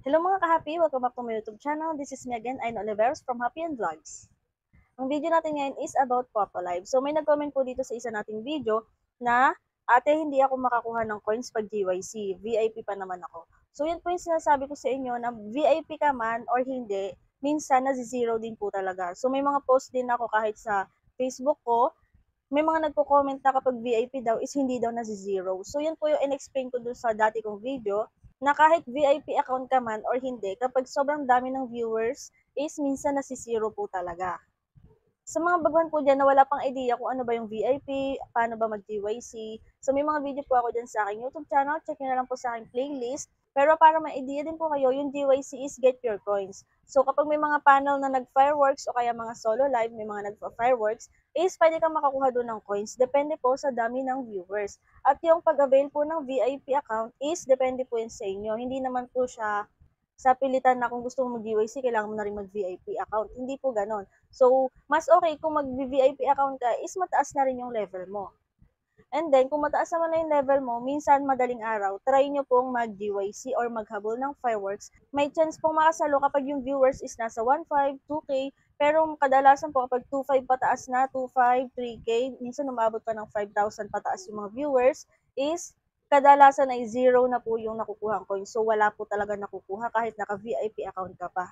Hello mga ka-happy! Welcome back to my YouTube channel. This is me again, Aino Oliveros from Happy and Vlogs. Ang video natin ngayon is about Popo Live. So may nag-comment po dito sa isa nating video na ate, hindi ako makakuha ng coins pag GYC. VIP pa naman ako. So yan po yung sinasabi ko sa inyo na VIP ka man or hindi, minsan nazi-zero din po talaga. So may mga post din ako kahit sa Facebook ko, may mga nagko-comment na kapag VIP daw is hindi daw nazi-zero. So yan po yung in-explain ko dun sa dati kong video na kahit VIP account ka man or hindi, kapag sobrang dami ng viewers is minsan nasi-zero po talaga. Sa mga baguhan po dyan na wala pang idea kung ano ba yung VIP, paano ba mag-GYC. So may mga video po ako dyan sa aking YouTube channel. Check nyo na lang po sa aking playlist. Pero para may idea din po kayo, yung GYC is get your coins. So kapag may mga panel na nag-fireworks o kaya mga solo live, may mga nag-fireworks, is pwede kang makakuha doon ng coins. Depende po sa dami ng viewers. At yung pag-avail po ng VIP account is depende po yun sa inyo. Hindi naman po siya sa pilitan na kung gusto mo mag-GYC, kailangan mo na rin mag-VIP account. Hindi po ganon. So, mas okay kung mag-VIP account ka is mataas na rin yung level mo. And then, kung mataas naman na yung level mo, minsan madaling araw, try nyo pong mag-GYC or maghabol ng fireworks. May chance pong makasalo kapag yung viewers is nasa 1.5, 2K, pero kadalasan po kapag 2.5 pataas na, 2.5, 3K, minsan umabot pa ng 5,000 pataas yung mga viewers, is kadalasan ay zero na po yung nakukuha coins. So, wala po talaga nakukuha kahit naka-VIP account ka pa.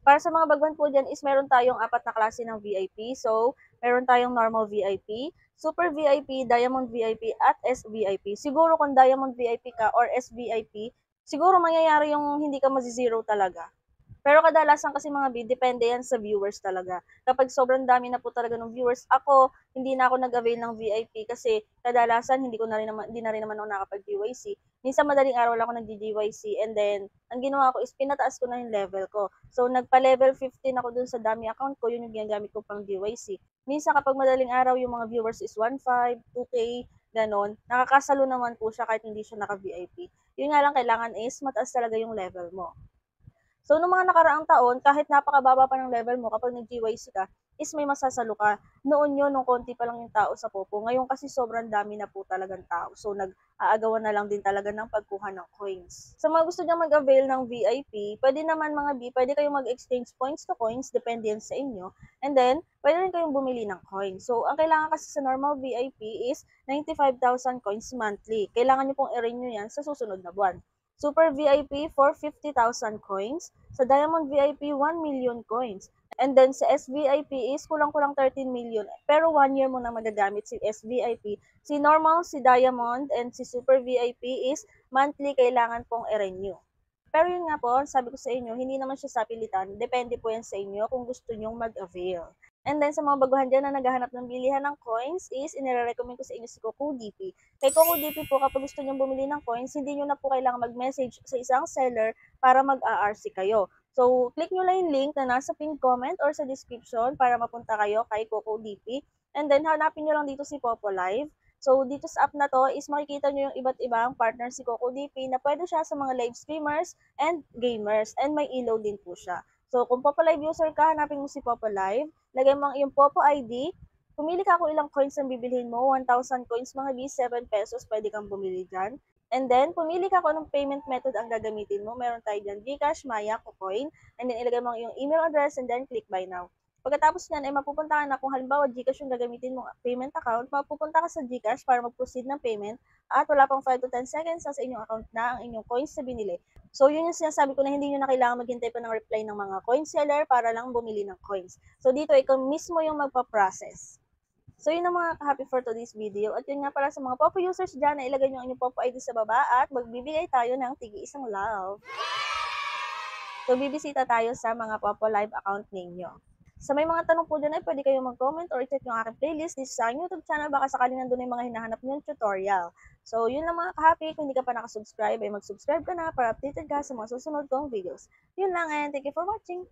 Para sa mga baguhan po dyan is meron tayong 4 na klase ng VIP. So, meron tayong normal VIP, Super VIP, Diamond VIP, at SVIP. Siguro kung Diamond VIP ka or SVIP, siguro mangyayari yung hindi ka mazi-zero talaga. Pero kadalasan kasi mga depende yan sa viewers talaga. Kapag sobrang dami na po talaga ng viewers, ako, hindi na ako nag-avail ng VIP kasi kadalasan hindi na rin naman ako nakapag-GYC. Minsan madaling araw lang ako nag-GYC and then, ang ginawa ko is pinataas ko na yung level ko. So, nagpa-level 15 ako dun sa dami account ko, yun yung ginagamit ko pang GYC. Minsan kapag madaling araw, yung mga viewers is 1.5, 2K, ganon, nakakasalo naman po siya kahit hindi siya naka-VIP. Yun nga lang kailangan is mataas talaga yung level mo. So, nung mga nakaraang taon, kahit napakababa pa ng level mo kapag nag-GYC ka, is may masasalo ka. Noon yun, nung konti pa lang yung tao sa Popo. Ngayon kasi sobrang dami na po talagang tao. So, nag-aagawan na lang din talaga ng pagkuha ng coins. Sa mga gusto niyang mag-avail ng VIP, pwede naman mga pwede kayong mag-exchange points to coins, depende yan sa inyo. And then, pwede rin kayong bumili ng coins. So, ang kailangan kasi sa normal VIP is 95,000 coins monthly. Kailangan niyo pong i-renew yan sa susunod na buwan. Super VIP for 50,000 coins. Sa Diamond VIP, 1 million coins. And then sa SVIP is kulang-kulang 13 million. Pero 1 year mo na magagamit si SVIP. Si Normal, si Diamond, and si Super VIP is monthly kailangan pong i-renew. Pero yun nga po, sabi ko sa inyo, hindi naman siya sa pilitan. Depende po yan sa inyo kung gusto nyong mag-avail. And then sa mga baguhan dyan na naghahanap ng bilihan ng coins is inire-recommend ko sa inyo si Coco DP. Kay Coco DP po kapag gusto nyo bumili ng coins, hindi nyo na po kailangan mag-message sa isang seller para mag-ARC kayo. So, click nyo lang yung link na nasa pinned comment or sa description para mapunta kayo kay Coco DP. And then, hanapin nyo lang dito si Popo Live. So, dito sa app na to is makikita nyo yung iba't ibang partner si Coco DP na pwede siya sa mga live streamers and gamers. And may ilaw din po siya. So, kung Popo Live user ka, hanapin mo si Popo Live. Lagay mo ang iyong Popo ID. Pumili ka kung ilang coins ang bibilhin mo. 1,000 coins, mga 7 pesos, pwede kang bumili dyan. And then, pumili ka kung anong payment method ang gagamitin mo. Meron tayo dyan, Gcash, Maya, Kucoin. And then, ilagay mo ang iyong email address and then click buy now. Pagkatapos niyan ay mapupunta ka na kung halimbawa Gcash yung gagamitin mong payment account, mapupunta ka sa Gcash para mag-proceed ng payment at wala pang 5 to 10 seconds sa inyong account na ang inyong coins na binili. So, yun yung sinasabi ko na hindi nyo na kailangan maghintay pa ng reply ng mga coin seller para lang bumili ng coins. So, dito ikaw mismo yung magpa-process. So, yun ang mga happy for today's video. At yun nga pala sa mga Popo users dyan na ilagay nyo ang inyong Popo ID sa baba at magbibigay tayo ng tigi-isang love. So, bibisita tayo sa mga Popo Live account ninyo. Sa may mga tanong po dyan ay pwede kayong mag-comment or check yung aking playlist dito sa aking YouTube channel. Baka sakaling nandun yung mga hinahanap nyo yung tutorial. So, yun lang mga ka-happy. Kung hindi ka pa nakasubscribe, ay mag-subscribe ka na para updated ka sa mga susunod kong videos. Yun lang and thank you for watching!